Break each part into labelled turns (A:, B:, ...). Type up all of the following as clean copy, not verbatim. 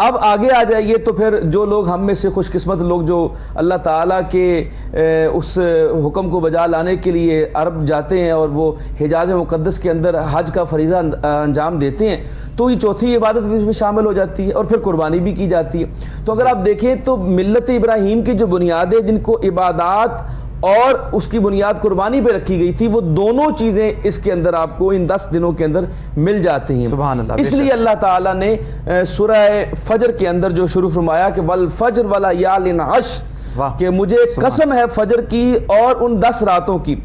A: اب آگے آ جائیے تو پھر جو لوگ ہم میں سے خوش قسمت لوگ جو اللہ تعالیٰ کے اس حکم کو بجا لانے کے لیے عرب جاتے ہیں اور وہ حجاز مقدس کے اندر حج کا فریضہ انجام دیتے ہیں، تو یہ چوتھی عبادت بھی اس میں شامل ہو جاتی ہے، اور پھر قربانی بھی کی جاتی ہے۔ تو اگر آپ دیکھیں تو ملت ابراہیم کی جو بنیادیں جن کو عبادات اور اس کی بنیاد قربانی پہ رکھی گئی تھی، وہ دونوں چیزیں اس کے اندر آپ کو ان 10 دنوں کے اندر مل جاتی ہیں۔
B: سبحان اللہ،
A: اس لیے اللہ تعالیٰ نے سورہ فجر کے اندر جو شروع فرمایا کہ والفجر ولیال عشر،
B: واہ،
A: کہ مجھے قسم ہے فجر کی اور ان 10 راتوں کی۔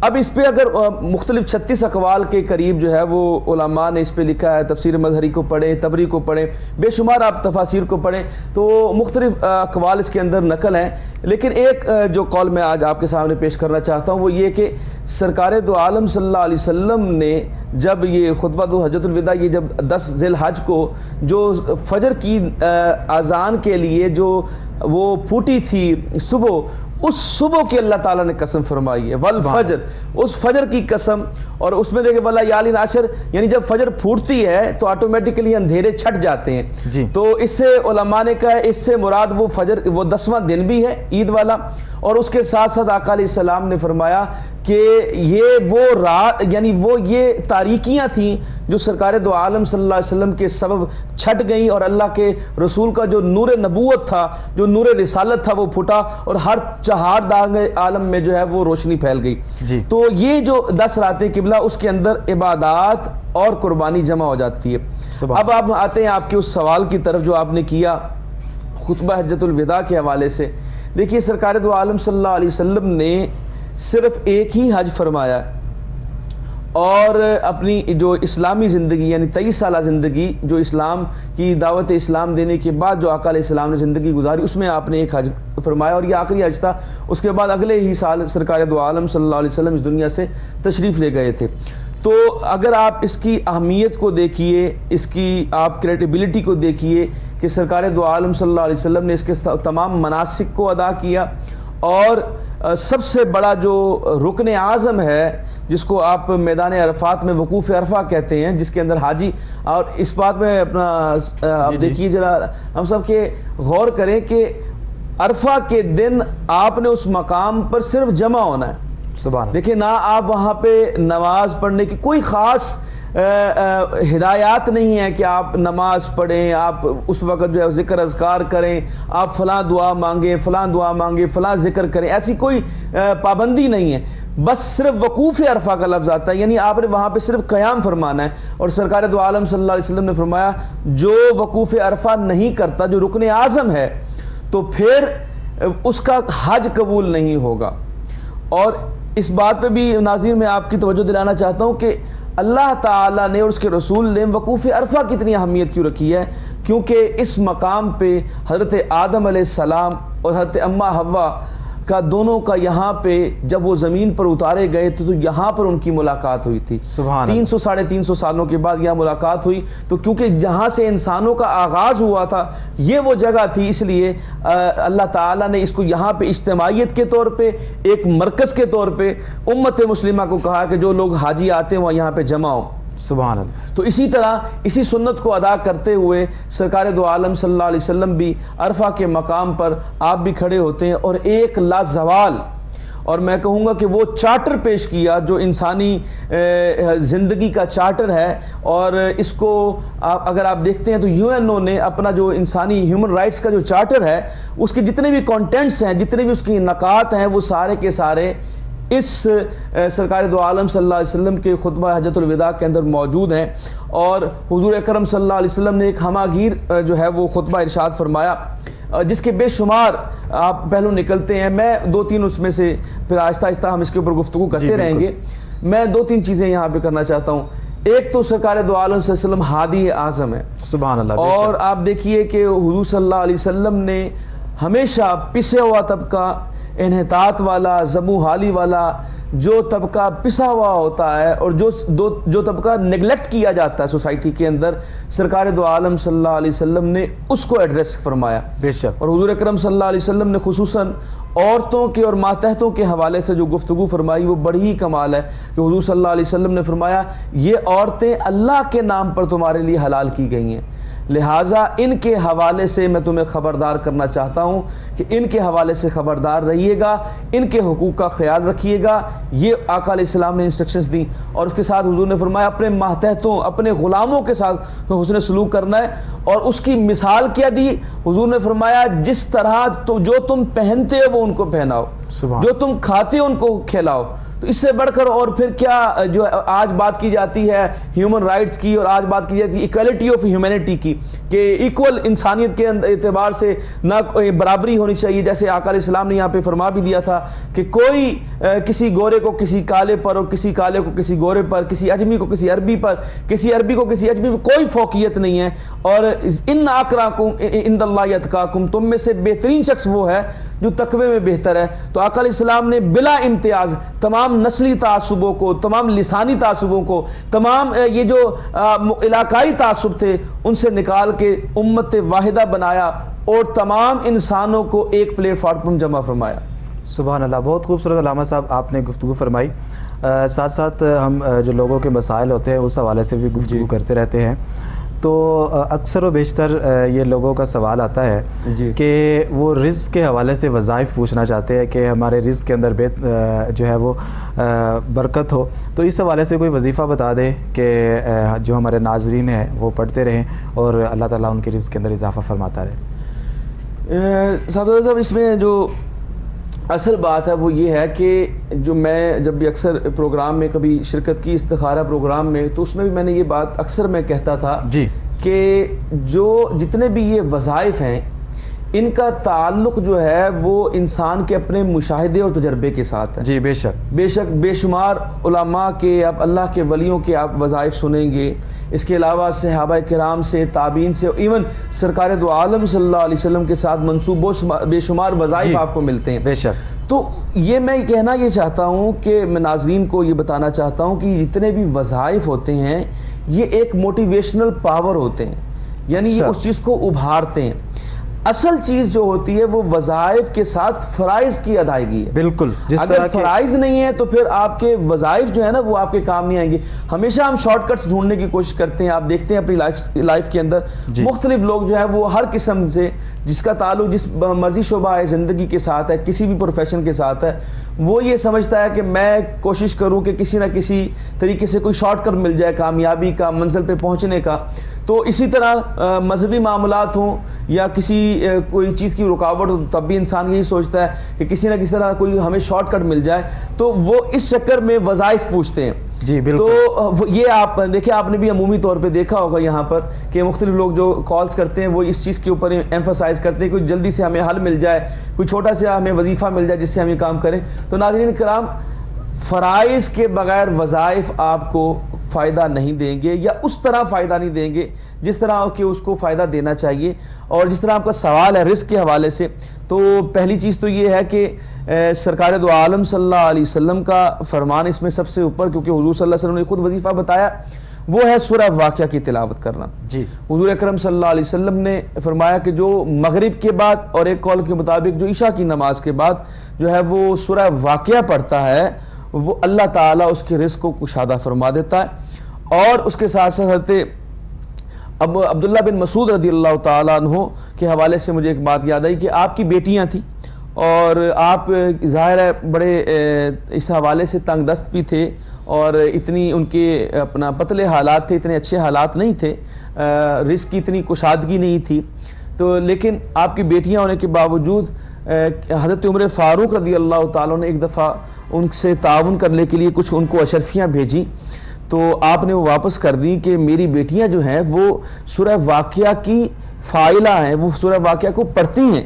A: اب اس پہ اگر مختلف 36 اقوال کے قریب جو ہے وہ علماء نے اس پہ لکھا ہے، تفسیر مظہری کو پڑھیں، تبری کو پڑھیں، بے شمار آپ تفاسیر کو پڑھیں، تو مختلف اقوال اس کے اندر نقل ہیں۔ لیکن ایک جو قول میں آج آپ کے سامنے پیش کرنا چاہتا ہوں وہ یہ کہ سرکار دو عالم صلی اللہ علیہ وسلم نے جب یہ خطبہ دو حجۃ الوداع، یہ جب 10 ذی الحج کو جو فجر کی اذان کے لیے جو وہ پھوٹی تھی صبح، اس صبح کی اللہ تعالیٰ نے قسم فرمائی ہے، والفجر، اس فجر کی قسم۔ اور اس میں دیکھیں ولیال عشر، یعنی جب فجر پھوٹتی ہے تو آٹومیٹکلی اندھیرے چھٹ جاتے ہیں
B: جی۔
A: تو اس سے علماء نے کہا اس سے مراد وہ فجر، وہ 10واں دن بھی ہے عید والا، اور اس کے ساتھ ساتھ آقا علیہ السلام نے فرمایا کہ یہ وہ رات، یعنی وہ یہ تاریکیاں تھیں جو سرکار دو عالم صلی اللہ علیہ وسلم کے سبب چھٹ گئیں، اور اللہ کے رسول کا جو نور نبوت تھا، جو نور رسالت تھا، وہ پھٹا اور ہر چہار داغ عالم میں جو ہے وہ روشنی پھیل گئی۔
B: جی۔
A: تو یہ جو 10 راتیں قبلہ، اس کے اندر عبادات اور قربانی جمع ہو جاتی ہے۔ اب آپ آتے ہیں آپ کے اس سوال کی طرف جو آپ نے کیا خطبہ حجۃ الوداع کے حوالے سے۔ دیکھیے سرکار دو عالم صلی اللہ علیہ وسلم نے صرف ایک ہی حج فرمایا، اور اپنی جو اسلامی زندگی یعنی 23 سالہ زندگی جو اسلام کی دعوت اسلام دینے کے بعد جو آقا علیہ السلام نے زندگی گزاری، اس میں آپ نے ایک حج فرمایا، اور یہ آخری حج تھا۔ اس کے بعد اگلے ہی سال سرکار دو عالم صلی اللہ علیہ وسلم اس دنیا سے تشریف لے گئے تھے۔ تو اگر آپ اس کی اہمیت کو دیکھیے، اس کی آپ کریڈیبلٹی کو دیکھیے کہ سرکار دو عالم صلی اللہ علیہ وسلم نے اس کے تمام مناسک کو ادا کیا، اور سب سے بڑا جو رکن اعظم ہے جس کو آپ میدان عرفات میں وقوف عرفہ کہتے ہیں، جس کے اندر حاجی، اور اس بات میں اپنا آپ دیکھیے ذرا ہم سب کے غور کریں کہ عرفہ کے دن آپ نے اس مقام پر صرف جمع ہونا ہے۔
B: سبحان،
A: دیکھیں نہ آپ وہاں پہ نماز پڑھنے کی کوئی خاص ہدایات نہیں ہے کہ آپ نماز پڑھیں، آپ اس وقت جو ہے ذکر اذکار کریں، آپ فلاں دعا مانگیں، فلاں دعا مانگیں، فلاں ذکر کریں، ایسی کوئی پابندی نہیں ہے۔ بس صرف وقوف عرفہ کا لفظ آتا ہے، یعنی آپ نے وہاں پہ صرف قیام فرمانا ہے۔ اور سرکار دو عالم صلی اللہ علیہ وسلم نے فرمایا جو وقوف عرفہ نہیں کرتا، جو رکن اعظم ہے، تو پھر اس کا حج قبول نہیں ہوگا۔ اور اس بات پہ بھی ناظرین میں آپ کی توجہ دلانا چاہتا ہوں کہ اللہ تعالیٰ نے اور اس کے رسول نے وقوف عرفہ کتنی اہمیت کیوں رکھی ہے، کیونکہ اس مقام پہ حضرت آدم علیہ السلام اور حضرت اماں حوا کا دونوں کا یہاں پہ جب وہ زمین پر اتارے گئے تو یہاں پر ان کی ملاقات ہوئی تھی۔ 300 ساڑھے 300 سالوں کے بعد یہاں ملاقات ہوئی، تو کیونکہ جہاں سے انسانوں کا آغاز ہوا تھا یہ وہ جگہ تھی، اس لیے اللہ تعالیٰ نے اس کو یہاں پہ اجتماعیت کے طور پہ، ایک مرکز کے طور پہ امت مسلمہ کو کہا کہ جو لوگ حاجی آتے ہیں وہ یہاں پہ جمع ہوں۔
B: سبحان اللہ۔
A: تو اسی طرح اسی سنت کو ادا کرتے ہوئے سرکار دو عالم صلی اللہ علیہ وسلم بھی عرفہ کے مقام پر آپ بھی کھڑے ہوتے ہیں، اور ایک لازوال، اور میں کہوں گا کہ وہ چارٹر پیش کیا جو انسانی زندگی کا چارٹر ہے، اور اس کو اگر آپ دیکھتے ہیں تو UN نے اپنا جو انسانی ہیومن رائٹس کا جو چارٹر ہے، اس کے جتنے بھی کانٹینٹس ہیں، جتنے بھی اس کی نکات ہیں، وہ سارے کے سارے اس سرکار دو عالم صلی اللہ علیہ وسلم کے خطبہ حجۃ الوداع کے اندر موجود ہیں۔ اور حضور اکرم صلی اللہ علیہ وسلم نے ایک ہماگیر جو ہے وہ خطبہ ارشاد فرمایا، جس کے بے شمار آپ پہلو نکلتے ہیں۔ میں 2-3 اس میں سے پھر آہستہ آہستہ ہم اس کے اوپر گفتگو کرتے رہیں گے۔ میں 2-3 چیزیں یہاں پہ کرنا چاہتا ہوں۔ ایک تو سرکار دو عالم صلی اللہ علیہ وسلم ہادی اعظم ہے،
B: سبحان اللہ۔
A: اور آپ دیکھیے کہ حضور صلی اللہ علیہ وسلم نے ہمیشہ پسے ہوا طبقہ، انحطاط والا، زبوں حالی والا، جو طبقہ پسا ہوا ہوتا ہے اور جو طبقہ نیگلیکٹ کیا جاتا ہے سوسائٹی کے اندر، سرکار دو عالم صلی اللہ علیہ وسلم نے اس کو ایڈریس فرمایا۔
B: بے شک۔
A: اور حضور اکرم صلی اللہ علیہ وسلم نے خصوصاً عورتوں کے اور ماتحتوں کے حوالے سے جو گفتگو فرمائی وہ بڑی ہی کمال ہے، کہ حضور صلی اللہ علیہ وسلم نے فرمایا یہ عورتیں اللہ کے نام پر تمہارے لیے حلال کی گئی ہیں، لہٰذا ان کے حوالے سے میں تمہیں خبردار کرنا چاہتا ہوں کہ ان کے حوالے سے خبردار رہیے گا، ان کے حقوق کا خیال رکھیے گا۔ یہ آقا علیہ السلام نے انسٹرکشنز دی، اور اس کے ساتھ حضور نے فرمایا اپنے ماتحتوں، اپنے غلاموں کے ساتھ حسن سلوک کرنا ہے۔ اور اس کی مثال کیا دی؟ حضور نے فرمایا جس طرح تو جو تم پہنتے ہو وہ ان کو پہناؤ، جو تم کھاتے ہو ان کو کھلاؤ۔ تو اس سے بڑھ کر اور پھر کیا جو آج بات کی جاتی ہے ہیومن رائٹس کی، اور آج بات کی جاتی ہے ایکویلٹی آف ہیومینٹی کی، کہ ایکول انسانیت کے اعتبار سے نہ برابری ہونی چاہیے، جیسے آقا علیہ السلام نے یہاں پہ فرما بھی دیا تھا کہ کوئی کسی گورے کو کسی کالے پر، اور کسی کالے کو کسی گورے پر، کسی اجمی کو کسی عربی پر، کسی عربی کو کسی اجمی پر کوئی فوقیت نہیں ہے۔ اور ان اکرمکم عند اللہ اتقاکم، تم میں سے بہترین شخص وہ ہے جو تقوی میں بہتر ہے۔ تو آقا علیہ السلام نے بلا امتیاز تمام نسلی تعصبوں کو، تمام لسانی تعصبوں کو، تمام یہ جو علاقائی تعصب تھے ان سے نکال کے امت واحدہ بنایا، اور تمام انسانوں کو ایک پلیٹ فارم پر جمع فرمایا۔
B: سبحان اللہ، بہت خوبصورت علامہ صاحب آپ نے گفتگو فرمائی۔ ساتھ ساتھ ہم جو لوگوں کے مسائل ہوتے ہیں اس حوالے سے بھی گفتگو کرتے رہتے ہیں، تو اکثر و بیشتر یہ لوگوں کا سوال آتا ہے کہ وہ رزق کے حوالے سے وظائف پوچھنا چاہتے ہیں کہ ہمارے رزق کے اندر جو ہے وہ برکت ہو، تو اس حوالے سے کوئی وظیفہ بتا دے کہ جو ہمارے ناظرین ہیں وہ پڑھتے رہیں اور اللہ تعالیٰ ان کے رزق کے اندر اضافہ فرماتا رہے۔
A: صاحب اس میں جو اصل بات ہے وہ یہ ہے کہ جو میں جب بھی اکثر پروگرام میں کبھی شرکت کی استخارہ پروگرام میں، تو اس میں بھی میں نے یہ بات اکثر میں کہتا تھا کہ جو جتنے بھی یہ وظائف ہیں ان کا تعلق جو ہے وہ انسان کے اپنے مشاہدے اور تجربے کے ساتھ ہے۔
B: جی بے شک
A: بے شمار علماء کے، آپ اللہ کے ولیوں کے آپ وظائف سنیں گے، اس کے علاوہ صحابہ کرام سے، تابعین سے، ایون سرکار دو عالم صلی اللہ علیہ وسلم کے ساتھ منسوب بے شمار وظائف آپ کو ملتے ہیں۔
B: بے شک۔
A: تو یہ میں کہنا یہ چاہتا ہوں کہ میں ناظرین کو یہ بتانا چاہتا ہوں کہ جتنے بھی وظائف ہوتے ہیں یہ ایک موٹیویشنل پاور ہوتے ہیں، یعنی یہ اس چیز کو ابھارتے ہیں۔ اصل چیز جو ہوتی ہے وہ وظائف کے ساتھ فرائض کی ادائیگی ہے۔
B: بالکل،
A: اگر فرائض نہیں ہے تو پھر آپ کے وظائف جو ہے نا وہ آپ کے کام نہیں آئیں گے۔ ہمیشہ ہم شارٹ کٹس ڈھونڈنے کی کوشش کرتے ہیں، آپ دیکھتے ہیں اپنی لائف کے اندر مختلف لوگ جو ہے وہ ہر قسم سے جس کا تعلق جس مرضی شعبہ ہے زندگی کے ساتھ ہے، کسی بھی پروفیشن کے ساتھ ہے، وہ یہ سمجھتا ہے کہ میں کوشش کروں کہ کسی نہ کسی طریقے سے کوئی شارٹ کٹ مل جائے کامیابی کا، منزل پہ پہنچنے کا۔ تو اسی طرح مذہبی معاملات ہوں یا کسی کوئی چیز کی رکاوٹ ہو، تب بھی انسان یہی سوچتا ہے کہ کسی نہ کسی طرح کوئی ہمیں شارٹ کٹ مل جائے، تو وہ اس چکر میں وظائف پوچھتے ہیں۔
B: جی بالکل۔
A: تو یہ آپ دیکھیں، آپ نے بھی عمومی طور پہ دیکھا ہوگا یہاں پر کہ مختلف لوگ جو کالز کرتے ہیں وہ اس چیز کے اوپر ایمفسائز کرتے ہیں کہ جلدی سے ہمیں حل مل جائے، کوئی چھوٹا سا ہمیں وظیفہ مل جائے جس سے ہم یہ کام کریں۔ تو ناظرین کرام، فرائض کے بغیر وظائف آپ کو فائدہ نہیں دیں گے، یا اس طرح فائدہ نہیں دیں گے جس طرح کہ اس کو فائدہ دینا چاہیے۔ اور جس طرح آپ کا سوال ہے رزق کے حوالے سے، تو پہلی چیز تو یہ ہے کہ سرکار دو عالم صلی اللہ علیہ وسلم کا فرمان اس میں سب سے اوپر، کیونکہ حضور صلی اللہ علیہ وسلم نے خود وظیفہ بتایا، وہ ہے سورہ واقعہ کی تلاوت کرنا۔
B: جی
A: حضور اکرم صلی اللہ علیہ وسلم نے فرمایا کہ جو مغرب کے بعد، اور ایک قول کے مطابق جو عشاء کی نماز کے بعد جو ہے وہ سورہ واقعہ پڑھتا ہے، وہ اللہ تعالیٰ اس کے رزق کو کشادہ فرما دیتا ہے۔ اور اس کے ساتھ ساتھ اب عبداللہ بن مسعود رضی اللہ تعالیٰ عنہ کے حوالے سے مجھے ایک بات یاد آئی کہ آپ کی بیٹیاں تھیں، اور آپ ظاہر ہے بڑے اس حوالے سے تنگ دست بھی تھے، اور اتنی ان کے اپنا پتلے حالات تھے، اتنے اچھے حالات نہیں تھے، رزق کی اتنی کشادگی نہیں تھی۔ تو لیکن آپ کی بیٹیاں ہونے کے باوجود حضرت عمر فاروق رضی اللہ تعالیٰ نے ایک دفعہ ان سے تعاون کرنے کے لیے کچھ ان کو اشرفیاں بھیجیں، تو آپ نے وہ واپس کر دیں کہ میری بیٹیاں جو ہیں وہ سورہ واقعہ کی فائلہ ہیں، وہ سورہ واقعہ کو پڑھتی ہیں،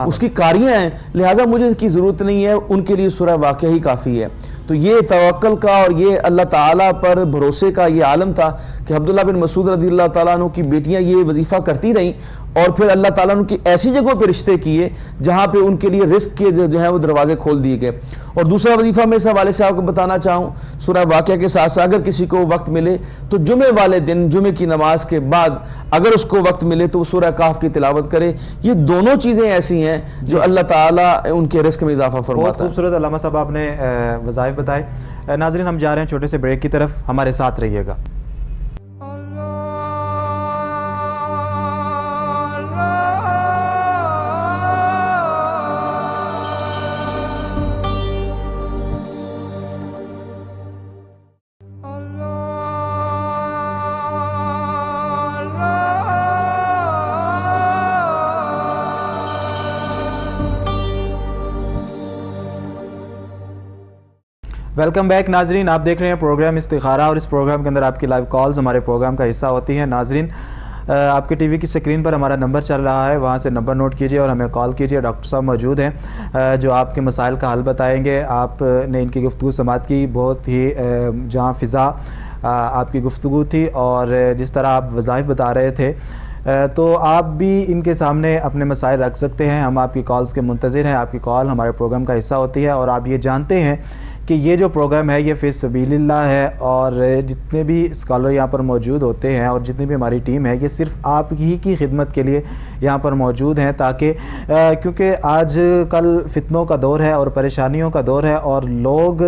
A: اس کی قاریاں ہیں، لہٰذا مجھے اس کی ضرورت نہیں ہے، ان کے لیے سورہ واقعہ ہی کافی ہے۔ تو یہ توکل کا اور یہ اللہ تعالیٰ پر بھروسے کا یہ عالم تھا کہ عبداللہ بن مسعود رضی اللہ تعالیٰ عنہ کی بیٹیاں یہ وظیفہ کرتی رہیں، اور پھر اللہ تعالیٰ نے ان کی ایسی جگہوں پہ رشتے کیے جہاں پہ ان کے لیے رزق کے جو ہیں وہ دروازے کھول دیے گئے۔ اور دوسرا وظیفہ میں اس حوالے سے آپ کو بتانا چاہوں، سورہ واقعہ کے ساتھ ساتھ اگر کسی کو وقت ملے تو جمعے والے دن، جمعے کی نماز کے بعد اگر اس کو وقت ملے تو سورہ کہف کی تلاوت کرے۔ یہ دونوں چیزیں ایسی ہیں جو اللہ تعالیٰ ان کے رزق میں اضافہ فرماتا ہے۔
B: بہت خوبصورت علامہ صاحب آپ نے وظائف بتائے۔ ناظرین ہم جا رہے ہیں چھوٹے سے بریک کی طرف، ہمارے ساتھ رہیے گا۔ ویلکم بیک ناظرین، آپ دیکھ رہے ہیں پروگرام استخارہ اور اس پروگرام کے اندر آپ کی لائیو کالز ہمارے پروگرام کا حصہ ہوتی ہیں۔ ناظرین، آپ کے ٹی وی کی سکرین پر ہمارا نمبر چل رہا ہے، وہاں سے نمبر نوٹ کیجئے اور ہمیں کال کیجئے۔ ڈاکٹر صاحب موجود ہیں جو آپ کے مسائل کا حل بتائیں گے۔ آپ نے ان کی گفتگو سماعت کی، بہت ہی جہاں فضا آپ کی گفتگو تھی اور جس طرح آپ وظائف بتا رہے تھے، تو آپ بھی ان کے سامنے اپنے مسائل رکھ سکتے ہیں۔ ہم آپ کی کالز کے منتظر ہیں، آپ کی کال ہمارے پروگرام کا حصہ ہوتی ہے۔ اور آپ یہ جانتے ہیں کہ یہ جو پروگرام ہے یہ فی سبیل اللہ ہے، اور جتنے بھی اسکالر یہاں پر موجود ہوتے ہیں اور جتنی بھی ہماری ٹیم ہے، یہ صرف آپ ہی کی خدمت کے لیے یہاں پر موجود ہیں، تاکہ کیونکہ آج کل فتنوں کا دور ہے اور پریشانیوں کا دور ہے اور لوگ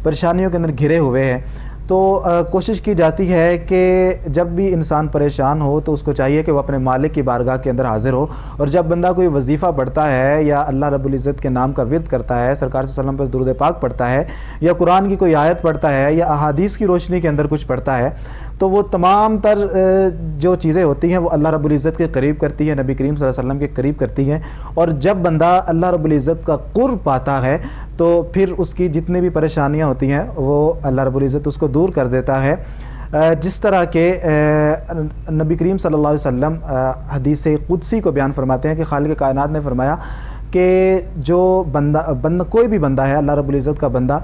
B: پریشانیوں کے اندر گھرے ہوئے ہیں، تو کوشش کی جاتی ہے کہ جب بھی انسان پریشان ہو تو اس کو چاہیے کہ وہ اپنے مالک کی بارگاہ کے اندر حاضر ہو، اور جب بندہ کوئی وظیفہ پڑھتا ہے یا اللہ رب العزت کے نام کا ورد کرتا ہے، سرکار صلی اللہ علیہ وسلم پر درود پاک پڑھتا ہے، یا قرآن کی کوئی آیت پڑھتا ہے، یا احادیث کی روشنی کے اندر کچھ پڑھتا ہے، تو وہ تمام تر جو چیزیں ہوتی ہیں وہ اللہ رب العزت کے قریب کرتی ہیں، نبی کریم صلی اللہ علیہ وسلم کے قریب کرتی ہیں۔ اور جب بندہ اللہ رب العزت کا قرب پاتا ہے تو پھر اس کی جتنی بھی پریشانیاں ہوتی ہیں وہ اللہ رب العزت اس کو دور کر دیتا ہے۔ جس طرح کہ نبی کریم صلی اللہ علیہ وسلم حدیث قدسی کو بیان فرماتے ہیں کہ خالق کائنات نے فرمایا کہ جو بندہ کوئی بھی بندہ ہے، اللہ رب العزت کا بندہ،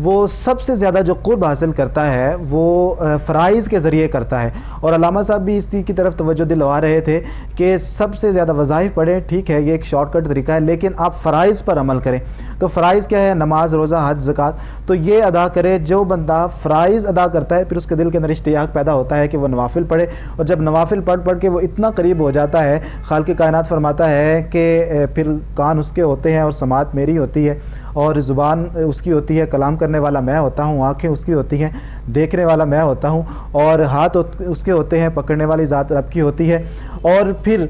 B: وہ سب سے زیادہ جو قرب حاصل کرتا ہے وہ فرائض کے ذریعے کرتا ہے۔ اور علامہ صاحب بھی اس چیز کی طرف توجہ دلوا رہے تھے کہ سب سے زیادہ وظائف پڑھیں، ٹھیک ہے یہ ایک شارٹ کٹ طریقہ ہے، لیکن آپ فرائض پر عمل کریں۔ تو فرائض کیا ہے؟ نماز، روزہ، حج، زکوٰۃ، تو یہ ادا کرے۔ جو بندہ فرائض ادا کرتا ہے پھر اس کے دل کے اندر اشتیاق پیدا ہوتا ہے کہ وہ نوافل پڑھے، اور جب نوافل پڑھ کے وہ اتنا قریب ہو جاتا ہے، خالق کائنات فرماتا ہے کہ پھر کان اس کے ہوتے ہیں اور سماعت میری ہوتی ہے، اور زبان اس کی ہوتی ہے، کلام کرنے والا میں ہوتا ہوں، آنکھیں اس کی ہوتی ہیں، دیکھنے والا میں ہوتا ہوں، اور ہاتھ اس کے ہوتے ہیں، پکڑنے والی ذات رب کی ہوتی ہے، اور پھر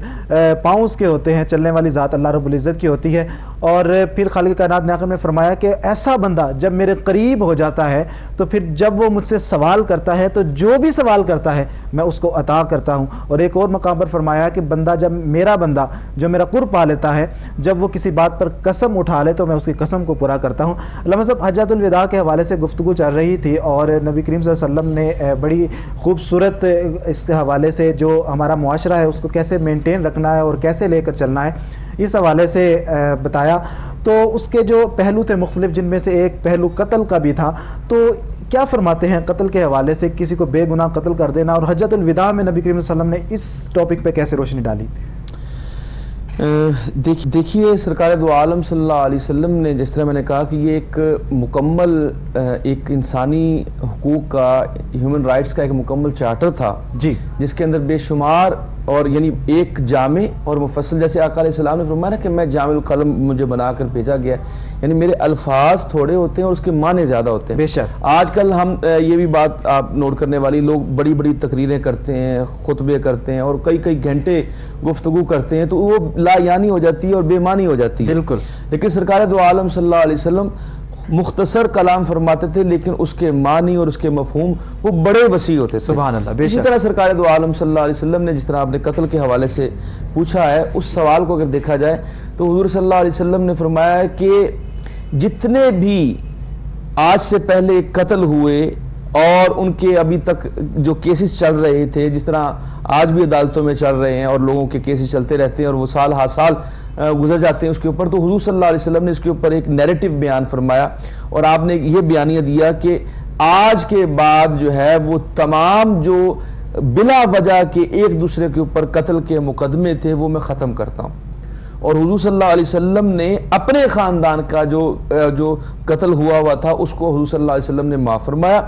B: پاؤں اس کے ہوتے ہیں، چلنے والی ذات اللہ رب العزت کی ہوتی ہے۔ اور پھر خالق کائنات نے آخر میں فرمایا کہ ایسا بندہ جب میرے قریب ہو جاتا ہے تو پھر جب وہ مجھ سے سوال کرتا ہے تو جو بھی سوال کرتا ہے میں اس کو عطا کرتا ہوں۔ اور ایک اور مقام پر فرمایا کہ میرا بندہ جو میرا قرب پا لیتا ہے، جب وہ کسی بات پر قسم اٹھا لے تو میں اس کی قسم کو پورا کرتا ہوں۔ علامہ صاحب، حجۃ الوداع کے حوالے سے گفتگو چل رہی تھی اور نبی کریم صلی اللہ علیہ وسلم نے بڑی خوبصورت اس حوالے سے جو ہمارا معاشرہ ہے اس کو کیسے مینٹین رکھنا ہے اور کیسے لے کر چلنا ہے، اس حوالے سے بتایا۔ تو اس کے جو پہلو تھے مختلف، جن میں سے ایک پہلو قتل کا بھی تھا، تو کیا فرماتے ہیں قتل کے حوالے سے، کسی کو بے گناہ قتل کر دینا، اور حجۃ الوداع میں نبی کریم صلی اللہ علیہ وسلم نے اس ٹاپک پہ کیسے روشنی ڈالی؟
A: دیکھیے، سرکار دو عالم صلی اللہ علیہ وسلم نے، جس طرح میں نے کہا کہ یہ ایک مکمل ایک انسانی حقوق کا، ہیومن رائٹس کا ایک مکمل چارٹر تھا، جی، جس کے اندر بے شمار اور یعنی ایک جامع اور مفصل، جیسے آقا علیہ السلام نے فرمایا کہ میں جامع القلم مجھے بنا کر بھیجا گیا، یعنی میرے الفاظ تھوڑے ہوتے ہیں اور اس کے معنی زیادہ ہوتے ہیں۔ بے شک آج کل ہم یہ بھی بات آپ نوٹ کرنے والی، لوگ بڑی بڑی تقریریں کرتے ہیں، خطبے کرتے ہیں اور کئی گھنٹے گفتگو کرتے ہیں، تو وہ لا یعنی ہو جاتی ہے اور بے معنی ہو جاتی ہے۔ بالکل۔ لیکن سرکار دو عالم صلی اللہ علیہ وسلم مختصر کلام فرماتے تھے، لیکن اس کے معنی اور اس کے مفہوم وہ بڑے وسیع ہوتے تھے۔ سبحان اللہ، بے شک۔ اسی طرح سرکار دو عالم صلی اللہ علیہ وسلم نے، جس طرح آپ نے قتل کے حوالے سے پوچھا ہے، اس سوال کو اگر دیکھا جائے تو حضور صلی اللہ علیہ وسلم نے فرمایا کہ جتنے بھی آج سے پہلے قتل ہوئے اور ان کے ابھی تک جو کیسز چل رہے تھے، جس طرح آج بھی عدالتوں میں چل رہے ہیں اور لوگوں کے کیسز چلتے رہتے ہیں اور وہ سال ہر سال گزر جاتے ہیں اس کے اوپر، تو حضور صلی اللہ علیہ وسلم نے اس کے اوپر ایک نیریٹو بیان فرمایا اور آپ نے یہ بیانیہ دیا کہ آج کے بعد جو ہے وہ تمام جو بلا وجہ کے ایک دوسرے کے اوپر قتل کے مقدمے تھے وہ میں ختم کرتا ہوں۔ اور حضور صلی اللہ علیہ وسلم نے اپنے خاندان کا جو قتل ہوا تھا اس کو حضور صلی اللہ علیہ وسلم نے معاف فرمایا،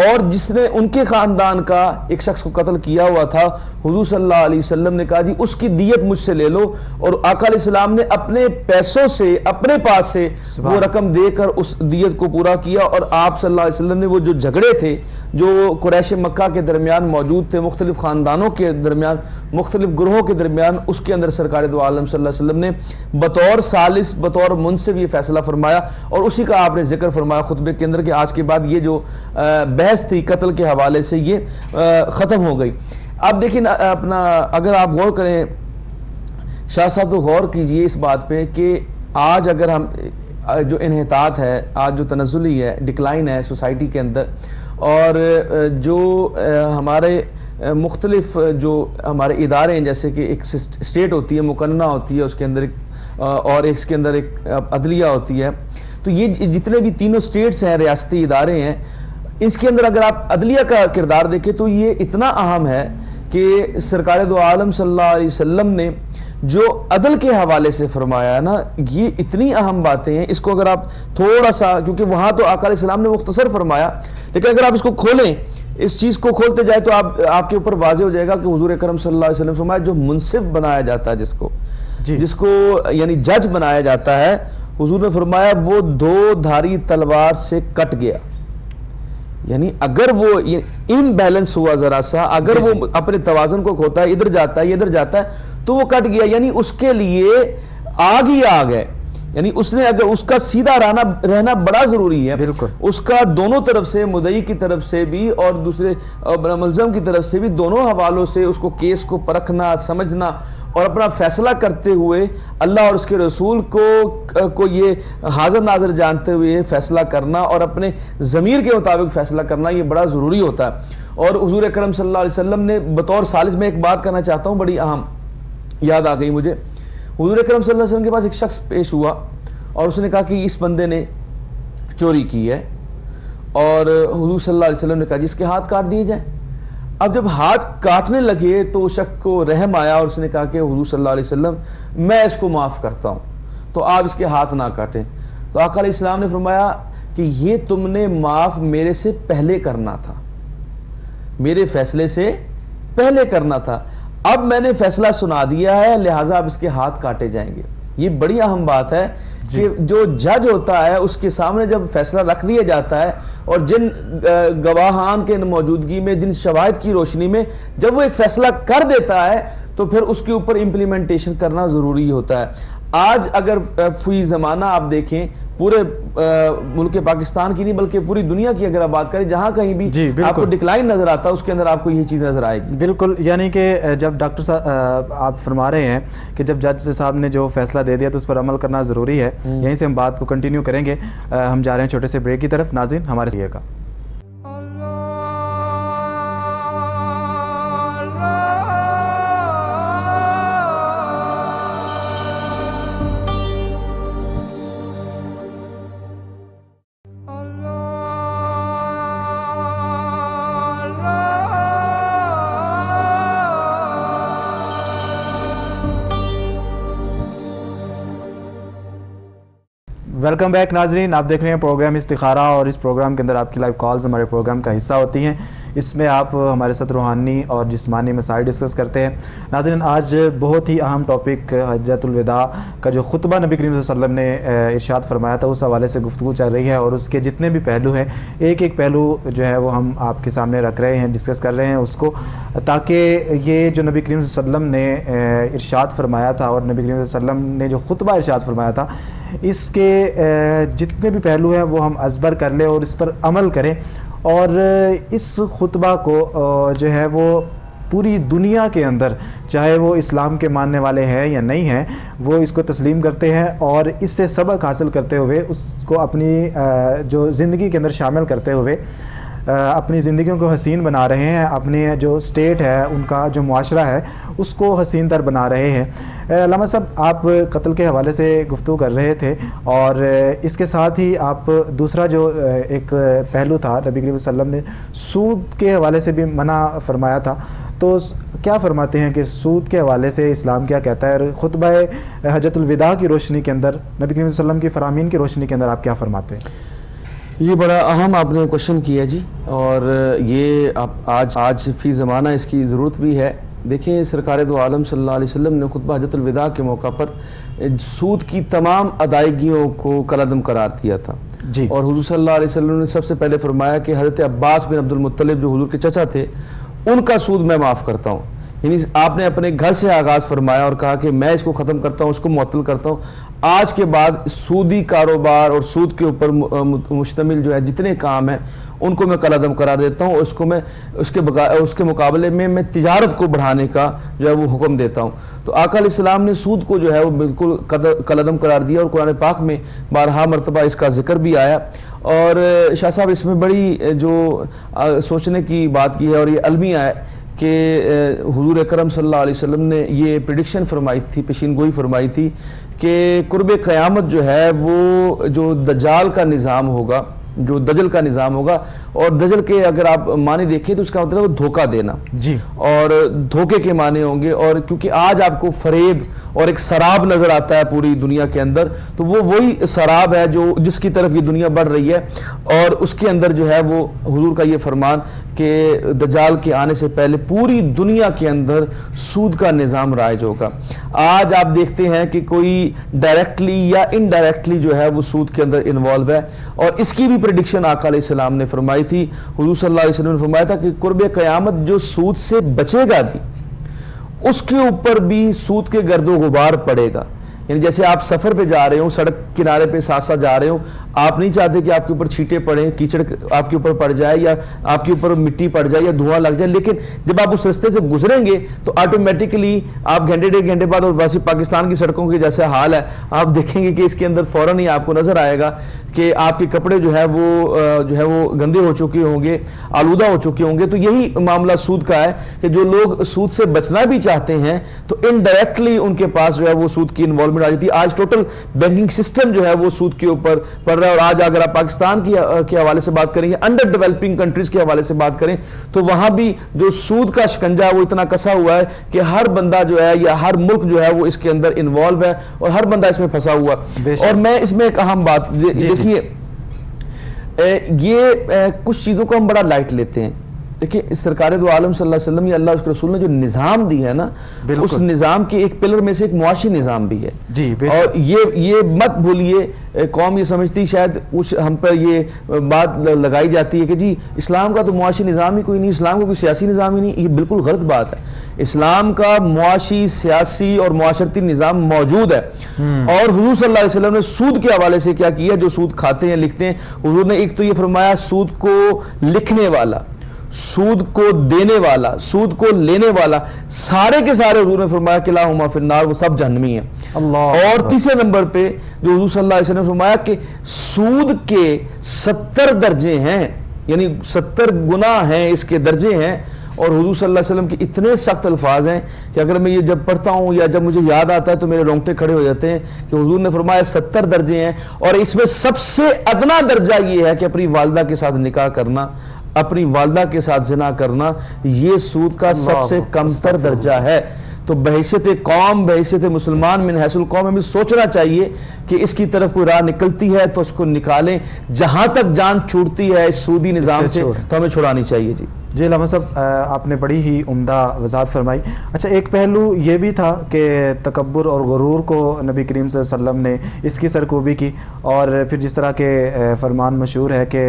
A: اور جس نے ان کے خاندان کا ایک شخص کو قتل کیا ہوا تھا، حضور صلی اللہ علیہ وسلم نے کہا جی اس کی دیت مجھ سے لے لو، اور آقا علیہ السلام نے اپنے پیسوں سے، اپنے پاس سے وہ رقم دے کر اس دیت کو پورا کیا۔ اور آپ صلی اللہ علیہ وسلم نے وہ جو جھگڑے تھے جو قریش مکہ کے درمیان موجود تھے، مختلف خاندانوں کے درمیان، مختلف گروہوں کے درمیان، اس کے اندر سرکار دو عالم صلی اللہ علیہ وسلم نے بطور ثالث، بطور منصف یہ فیصلہ فرمایا، اور اسی کا آپ نے ذکر فرمایا خطبے کے اندر کہ آج کے بعد یہ جو بحث تھی قتل کے حوالے سے یہ ختم ہو گئی۔ اب دیکھیں اپنا، اگر آپ غور کریں شاہ صاحب تو غور کیجئے اس بات پہ کہ آج اگر ہم جو انحطاط ہے، آج جو تنزلی ہے، ڈکلائن ہے سوسائٹی کے اندر، اور جو ہمارے مختلف جو ہمارے ادارے ہیں، جیسے کہ ایک اسٹیٹ ہوتی ہے، مقننہ ہوتی ہے، اس کے اندر اور اس کے اندر ایک عدلیہ ہوتی ہے، تو یہ جتنے بھی تینوں اسٹیٹس ہیں، ریاستی ادارے ہیں، اس کے اندر اگر آپ عدلیہ کا کردار دیکھیں تو یہ اتنا اہم ہے کہ سرکار دو عالم صلی اللہ علیہ وسلم نے جو عدل کے حوالے سے فرمایا ہے نا، یہ اتنی اہم باتیں ہیں. اس کو اگر آپ تھوڑا سا، کیونکہ وہاں تو آقا علیہ السلام نے مختصر فرمایا، لیکن اگر آپ اس کو کھولیں، اس چیز کو کھولتے جائے تو آپ کے اوپر واضح ہو جائے گا کہ حضور اکرم صلی اللہ علیہ وسلم فرمایا جو منصف بنایا جاتا ہے، جس کو یعنی جج بنایا جاتا ہے، حضور نے فرمایا وہ دو دھاری تلوار سے کٹ گیا. یعنی اگر وہ ان بیلنس ہوا ذرا سا، اگر وہ اپنے توازن کو کھوتا ہے، ادھر جاتا ہے ادھر جاتا ہے، تو وہ کٹ گیا. یعنی اس کے لیے آگ ہی آگ ہے. یعنی اس نے اگر اس کا سیدھا رہنا بڑا ضروری ہے.
B: بالکل.
A: اس کا دونوں طرف سے، مدعی کی طرف سے بھی اور دوسرے ملزم کی طرف سے بھی، دونوں حوالوں سے اس کو کیس کو پرکھنا، سمجھنا اور اپنا فیصلہ کرتے ہوئے اللہ اور اس کے رسول کو یہ حاضر ناظر جانتے ہوئے فیصلہ کرنا اور اپنے ضمیر کے مطابق فیصلہ کرنا، یہ بڑا ضروری ہوتا ہے. اور حضور اکرم صلی اللہ علیہ وسلم نے بطور ثالث میں ایک بات کرنا چاہتا ہوں، بڑی اہم یاد آ گئی مجھے. حضور اکرم صلی اللہ علیہ وسلم کے پاس ایک شخص پیش ہوا اور اس نے کہا کہ اس بندے نے چوری کی ہے، اور حضور صلی اللہ علیہ وسلم نے کہا جس کے ہاتھ کاٹ دیے جائیں. اب جب ہاتھ کاٹنے لگے تو اس شخص کو رحم آیا اور اس نے کہا کہ حضور صلی اللہ علیہ وسلم میں اس کو معاف کرتا ہوں، تو آپ اس کے ہاتھ نہ کاٹیں. تو آقا علیہ السلام نے فرمایا کہ یہ تم نے معاف میرے سے پہلے کرنا تھا، میرے فیصلے سے پہلے کرنا تھا. اب میں نے فیصلہ سنا دیا ہے، لہٰذا اب اس کے ہاتھ کاٹے جائیں گے. یہ بڑی اہم بات ہے کہ جو جج ہوتا ہے اس کے سامنے جب فیصلہ رکھ دیا جاتا ہے اور جن گواہان کے موجودگی میں، جن شواہد کی روشنی میں جب وہ ایک فیصلہ کر دیتا ہے تو پھر اس کے اوپر امپلیمنٹیشن کرنا ضروری ہوتا ہے. آج اگر فی زمانہ آپ دیکھیں، پورے ملک پاکستان کی نہیں بلکہ پوری دنیا کی اگر آپ بات کریں، جہاں کہیں بھی آپ کو ڈکلائن نظر آتا ہے اس کے اندر آپ کو یہ چیز نظر آئے گی.
B: بالکل. یعنی کہ جب ڈاکٹر صاحب آپ فرما رہے ہیں کہ جب جج صاحب نے جو فیصلہ دے دیا تو اس پر عمل کرنا ضروری ہے، یہیں سے ہم بات کو کنٹینیو کریں گے. ہم جا رہے ہیں چھوٹے سے بریک کی طرف. ناظرین ہمارے ساتھ رہیے گا. ویلکم بیک ناظرین، آپ دیکھ رہے ہیں پروگرام استخارہ، اور اس پروگرام کے اندر آپ کی لائیو کالز ہمارے پروگرام کا حصہ ہوتی ہیں. اس میں آپ ہمارے ساتھ روحانی اور جسمانی مسائل ڈسکس کرتے ہیں. ناظرین آج بہت ہی اہم ٹاپک حجۃ الوداع کا جو خطبہ نبی کریم صلی اللہ علیہ وسلم نے ارشاد فرمایا تھا، اس حوالے سے گفتگو چل رہی ہے، اور اس کے جتنے بھی پہلو ہیں ایک ایک پہلو جو ہے وہ ہم آپ کے سامنے رکھ رہے ہیں، ڈسکس کر رہے ہیں اس کو، تاکہ یہ جو نبی کریم صلی اللہ علیہ وسلم نے ارشاد فرمایا تھا اور نبی کریم صلی اللہ علیہ وسلم نے جو خطبہ ارشاد فرمایا تھا، اس کے جتنے بھی پہلو ہیں وہ ہم ازبر کر لیں اور اس پر عمل کریں، اور اس خطبہ کو جو ہے وہ پوری دنیا کے اندر، چاہے وہ اسلام کے ماننے والے ہیں یا نہیں ہیں، وہ اس کو تسلیم کرتے ہیں اور اس سے سبق حاصل کرتے ہوئے اس کو اپنی جو زندگی کے اندر شامل کرتے ہوئے اپنی زندگیوں کو حسین بنا رہے ہیں، اپنی جو اسٹیٹ ہے، ان کا جو معاشرہ ہے، اس کو حسین تر بنا رہے ہیں. علامہ صاحب، آپ قتل کے حوالے سے گفتگو کر رہے تھے، اور اس کے ساتھ ہی آپ دوسرا جو ایک پہلو تھا، نبی کریم صلی اللہ علیہ وسلم نے سود کے حوالے سے بھی منع فرمایا تھا. تو کیا فرماتے ہیں کہ سود کے حوالے سے اسلام کیا کہتا ہے، اور خطبہ حجۃ الوداع کی روشنی کے اندر، نبی کریم صلی اللہ علیہ وسلم کی فرامین کی روشنی کے اندر آپ کیا فرماتے ہیں؟
A: یہ بڑا اہم آپ نے کوشچن کیا جی، اور یہ آج فی زمانہ اس کی ضرورت بھی ہے. دیکھیں، سرکار دو عالم صلی اللہ علیہ وسلم نے خطبہ حجۃ الوداع کے موقع پر سود کی تمام ادائیگیوں کو کالعدم قرار دیا تھا
B: جی.
A: اور حضور صلی اللہ علیہ وسلم نے سب سے پہلے فرمایا کہ حضرت عباس بن عبد المطلب جو حضور کے چچا تھے، ان کا سود میں معاف کرتا ہوں. یعنی آپ نے اپنے گھر سے آغاز فرمایا اور کہا کہ میں اس کو ختم کرتا ہوں، اس کو معطل کرتا ہوں. آج کے بعد سودی کاروبار اور سود کے اوپر مشتمل جو ہے جتنے کام ہیں ان کو میں کالعدم قرار دیتا ہوں، اس کے مقابلے میں تجارت کو بڑھانے کا جو ہے وہ حکم دیتا ہوں۔ تو آقا علیہ السلام نے سود کو جو ہے وہ بالکل کالعدم قرار دیا، اور قرآن پاک میں بارہا مرتبہ اس کا ذکر بھی آیا۔ اور شاہ صاحب اس میں بڑی جو سوچنے کی بات کی ہے اور یہ المیہ ہے کہ حضور اکرم صلی اللہ علیہ وسلم نے یہ پریڈکشن فرمائی تھی، پیشین گوئی فرمائی تھی کہ قرب قیامت جو ہے وہ جو دجال کا نظام ہوگا، جو دجل کا نظام ہوگا، اور دجل کے اگر آپ معنی دیکھیں تو اس کا مطلب وہ دھوکہ دینا
B: جی،
A: اور دھوکے کے معنی ہوں گے۔ اور کیونکہ آج آپ کو فریب اور ایک سراب نظر آتا ہے پوری دنیا کے اندر، تو وہ وہی سراب ہے جو جس کی طرف یہ دنیا بڑھ رہی ہے، اور اس کے اندر جو ہے وہ حضور کا یہ فرمان کہ دجال کے آنے سے پہلے پوری دنیا کے اندر سود کا نظام رائج ہوگا۔ آج آپ دیکھتے ہیں کہ کوئی ڈائریکٹلی یا انڈائریکٹلی جو ہے وہ سود کے اندر انوالو ہے، اور اس کی بھی پریڈکشن آقا علیہ السلام نے فرمائی تھی۔ حضور صلی اللہ علیہ وسلم نے فرمایا تھا کہ قرب قیامت جو سود سے بچے گا بھی، اس کے اوپر بھی سود کے گرد و غبار پڑے گا۔ یعنی جیسے آپ سفر پہ جا رہے ہوں، سڑک کنارے پہ ساتھ ساتھ جا رہے ہوں، آپ نہیں چاہتے کہ آپ کے اوپر چھینٹے پڑیں، کیچڑ آپ کے اوپر پڑ جائے، یا آپ کے اوپر مٹی پڑ جائے، یا دھواں لگ جائے، لیکن جب آپ اس رستے سے گزریں گے تو آٹومیٹکلی آپ گھنٹے ڈیڑھ گھنٹے بعد، اور ویسے پاکستان کی سڑکوں کے جیسے حال ہے، آپ دیکھیں گے کہ اس کے اندر فوراً ہی آپ کو نظر آئے گا کہ آپ کے کپڑے جو ہے وہ گندے ہو چکے ہوں گے، آلودہ ہو چکے ہوں گے۔ تو یہی معاملہ سود کا ہے کہ جو لوگ سود سے بچنا بھی چاہتے ہیں تو انڈائریکٹلی ان کے پاس جو ہے وہ سود کی انوالومنٹ آ جاتی ہے۔ آج ٹوٹل بینکنگ سسٹم جو ہے وہ سود کے اوپر پڑ رہا ہے، اور آج اگر آپ پاکستان کے حوالے سے بات کریں یا انڈر ڈیولپنگ کنٹریز کے حوالے سے بات کریں تو وہاں بھی جو سود کا شکنجہ وہ اتنا کسا ہوا ہے کہ ہر بندہ جو ہے یا ہر ملک جو ہے وہ اس کے اندر انوالو ہے، اور ہر بندہ اس میں پھنسا ہوا ہے۔ اور میں اس میں ایک اہم بات دیکھیے، یہ کچھ چیزوں کو ہم بڑا لائٹ لیتے ہیں۔ دیکھیں سرکار دو عالم صلی اللہ علیہ وسلم یا اللہ اس کے رسول نے جو نظام دی ہے نا، اس نظام کے ایک پلر میں سے ایک معاشی نظام بھی ہے جی، اور یہ مت بھولیے، قوم یہ سمجھتی شاید ہم پر یہ بات لگائی جاتی ہے کہ جی اسلام کا تو معاشی نظام ہی کوئی نہیں، اسلام کا کوئی سیاسی نظام ہی نہیں۔ یہ بالکل غلط بات ہے۔ اسلام کا معاشی، سیاسی اور معاشرتی نظام موجود ہے، اور حضور صلی اللہ علیہ وسلم نے سود کے حوالے سے کیا کیا، جو سود کھاتے ہیں لکھتے ہیں، حضور نے ایک تو یہ فرمایا سود کو لکھنے والا، سود کو دینے والا، سود کو لینے والا، سارے کے سارے حضور نے فرمایا کہ لاہما فی النار، وہ سب جہنمی ہیں۔ اور تیسرے نمبر پہ جو حضور صلی اللہ علیہ وسلم نے فرمایا کہ سود کے 70 درجے ہیں، یعنی 70 گناہ ہیں، اس کے درجے ہیں۔ اور حضور صلی اللہ علیہ وسلم کے اتنے سخت الفاظ ہیں کہ اگر میں یہ جب پڑھتا ہوں یا جب مجھے یاد آتا ہے تو میرے رونگٹے کھڑے ہو جاتے ہیں کہ حضور نے فرمایا 70 درجے ہیں، اور اس میں سب سے ادنا درجہ یہ ہے کہ اپنی والدہ کے ساتھ نکاح کرنا، اپنی والدہ کے ساتھ زنا کرنا، یہ سود کا سب سے کم تر درجہ ہے۔ تو بحیثیت قوم، بحیثیت مسلمان، من حیث القوم ہمیں سوچنا چاہیے کہ اس کی طرف کوئی راہ نکلتی ہے تو اس کو نکالیں، جہاں تک جان چھوٹتی ہے اس سودی نظام سے تو ہمیں چھڑانی چاہیے۔ جی
B: علامہ صاحب، آپ نے بڑی ہی عمدہ وضاحت فرمائی۔ اچھا، ایک پہلو یہ بھی تھا کہ تکبر اور غرور کو نبی کریم صلی اللہ علیہ وسلم نے اس کی سرکوبی کی، اور پھر جس طرح کے فرمان مشہور ہے کہ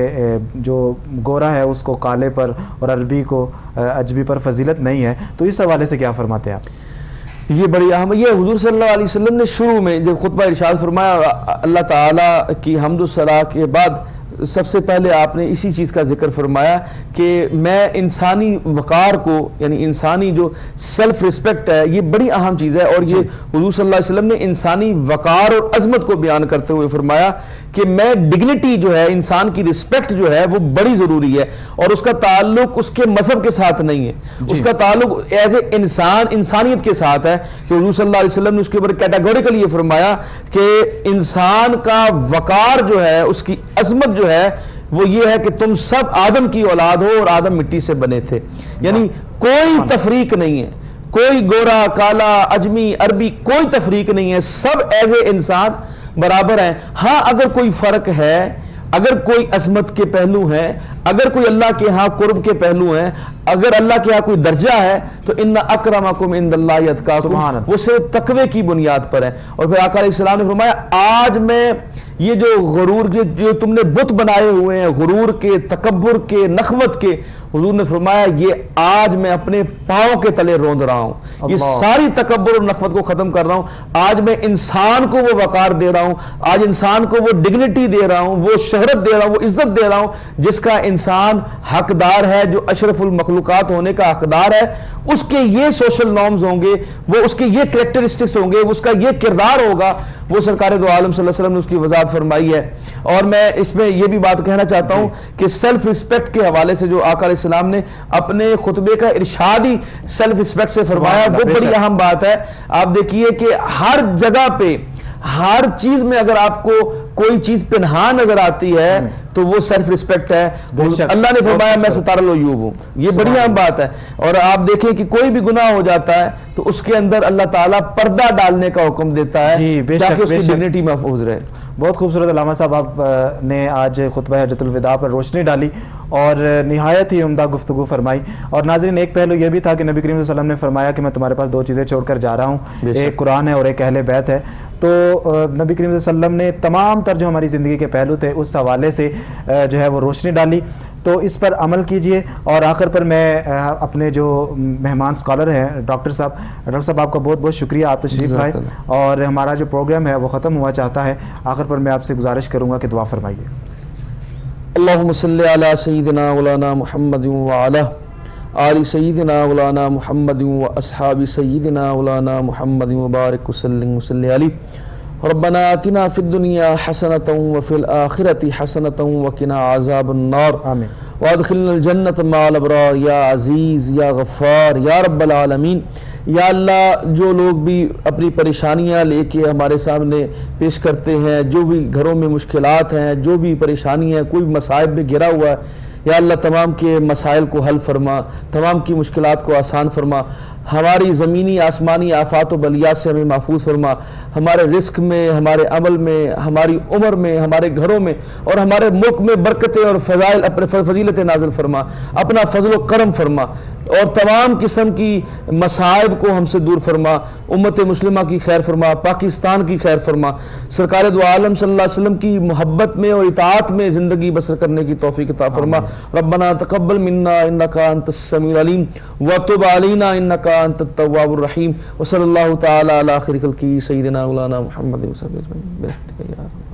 B: جو گورا ہے اس کو کالے پر اور عربی کو عجمی پر فضیلت نہیں ہے، تو اس حوالے سے کیا فرماتے ہیں آپ؟
A: یہ بڑی اہم ہے۔ یہ حضور صلی اللہ علیہ وسلم نے شروع میں جب خطبہ ارشاد فرمایا، اللہ تعالیٰ کی حمد و ثنا کے بعد سب سے پہلے آپ نے اسی چیز کا ذکر فرمایا کہ میں انسانی وقار کو، یعنی انسانی جو سیلف ریسپیکٹ ہے، یہ بڑی اہم چیز ہے۔ اور یہ حضور صلی اللہ علیہ وسلم نے انسانی وقار اور عظمت کو بیان کرتے ہوئے فرمایا کہ میں ڈگنیٹی جو ہے، انسان کی رسپیکٹ جو ہے وہ بڑی ضروری ہے، اور اس کا تعلق اس کے مذہب کے ساتھ نہیں ہے، اس کا تعلق ایز اے انسان، انسانیت کے ساتھ ہے۔ کہ حضور صلی اللہ علیہ وسلم نے اس کے اوپر کیٹیگوریکلی یہ فرمایا کہ انسان کا وقار جو ہے، اس کی عظمت جو ہے وہ یہ ہے کہ تم سب آدم کی اولاد ہو اور آدم مٹی سے بنے تھے، یعنی کوئی تفریق نہیں ہے، کوئی گورا، کالا، عجمی، عربی، کوئی تفریق نہیں ہے، سب ایز اے انسان برابر ہیں۔ ہاں اگر کوئی فرق ہے، اگر کوئی عظمت کے پہلو ہیں، اگر کوئی اللہ کے ہاں قرب کے پہلو ہیں، اگر اللہ کے ہاں کوئی درجہ ہے تو ان اکرمکم عند اللہ اتقاکم، وہ صرف تقوی کی بنیاد پر ہے۔ اور پھر آقا علیہ السلام نے فرمایا آج میں یہ جو غرور جو تم نے بت بنائے ہوئے ہیں، غرور کے، تکبر کے، نخوت کے، حضور نے فرمایا یہ آج میں اپنے پاؤں کے تلے روند رہا ہوں، یہ ساری تکبر اور نخوت کو ختم کر رہا ہوں۔ آج میں انسان کو وہ وقار دے رہا ہوں، آج انسان کو وہ ڈگنیٹی دے رہا ہوں، وہ شہرت دے رہا ہوں، وہ عزت دے رہا ہوں جس کا انسان حقدار ہے، جو اشرف المخلوقات ہونے کا حقدار ہے، اس کے یہ سوشل نارمز ہوں گے، وہ اس کے یہ کریکٹرسٹکس ہوں گے، اس کا یہ کردار ہوگا، وہ سرکار دو عالم صلی اللہ علیہ وسلم نے اس کی وضاحت فرمائی ہے۔ اور میں اس میں یہ بھی بات کہنا چاہتا ہوں کہ سیلف رسپیکٹ کے حوالے سے جو آقا علیہ السلام نے اپنے خطبے کا ارشاد ہی سیلف رسپیکٹ سے فرمایا، وہ بڑی اہم بات ہے۔ آپ دیکھیے کہ ہر جگہ پہ، ہر چیز میں اگر آپ کو کوئی چیز پنہان نظر آتی ہے تو وہ سیلف رسپیکٹ ہے۔ اللہ نے فرمایا میں ستار العیوب ہوں، یہ بڑی اہم بات ہے۔ اور آپ دیکھیں کہ کوئی بھی گناہ ہو جاتا ہے تو اس کے اندر اللہ تعالیٰ پردہ ڈالنے کا حکم دیتا ہے تاکہ اس کی ڈگنیٹی محفوظ رہے۔
B: بہت خوبصورت علامہ صاحب آپ نے آج خطبہ حجۃ الوداع پر روشنی ڈالی اور نہایت ہی عمدہ گفتگو فرمائی۔ اور ناظرین ایک پہلو یہ بھی تھا کہ نبی کریم صلی اللہ علیہ وسلم نے فرمایا کہ میں تمہارے پاس دو چیزیں چھوڑ کر جا رہا ہوں، ایک قرآن ہے اور ایک اہل بیت ہے۔ تو نبی کریم صلی اللہ علیہ وسلم نے تمام تر جو ہماری زندگی کے پہلو تھے اس حوالے سے جو ہے وہ روشنی ڈالی، تو اس پر عمل کیجئے۔ اور آخر پر میں اپنے جو مہمان اسکالر ہیں ڈاکٹر صاحب آپ کا بہت بہت شکریہ، آپ تشریف لائے اور ہمارا جو پروگرام ہے وہ ختم ہوا چاہتا ہے۔ آخر پر میں آپ سے گزارش کروں گا کہ دعا فرمائیے۔
A: اللہم صلی علی سیدنا مولانا محمد وعلی آل سیدنا مولانا محمد و اصحاب سیدنا مولانا محمد مبارک وسلم وصلی علیہ۔ ربنا آتنا فی الدنیا حسنۃ وفی الآخرۃ حسنۃ وقنا عذاب النار،
B: آمین۔
A: وادخلنا الجنۃ مع الابرار یا عزیز یا غفار یا رب العالمین۔ یا اللہ جو لوگ بھی اپنی پریشانیاں لے کے ہمارے سامنے پیش کرتے ہیں، جو بھی گھروں میں مشکلات ہیں، جو بھی پریشانی ہے، کوئی مصائب میں گھرا ہوا ہے، یا اللہ تمام کے مسائل کو حل فرما، تمام کی مشکلات کو آسان فرما، ہماری زمینی آسمانی آفات و بلیات سے ہمیں محفوظ فرما، ہمارے رزق میں، ہمارے عمل میں، ہماری عمر میں، ہمارے گھروں میں اور ہمارے ملک میں برکتیں اور فضائل اپنے فضیلتیں نازل فرما، اپنا فضل و کرم فرما اور تمام قسم کی مصائب کو ہم سے دور فرما، امت مسلمہ کی خیر فرما، پاکستان کی خیر فرما، سرکار دو عالم صلی اللہ علیہ وسلم کی محبت میں اور اطاعت میں زندگی بسر کرنے کی توفیق عطا فرما۔ ربنا تقبل منا انک انت السمیع العلیم وتب علینا انک انت التواب الرحیم، وصلی اللہ تعالی علی خیر خلقہ سیدنا مولانا محمد وصحبہ اجمعین برحمتک یا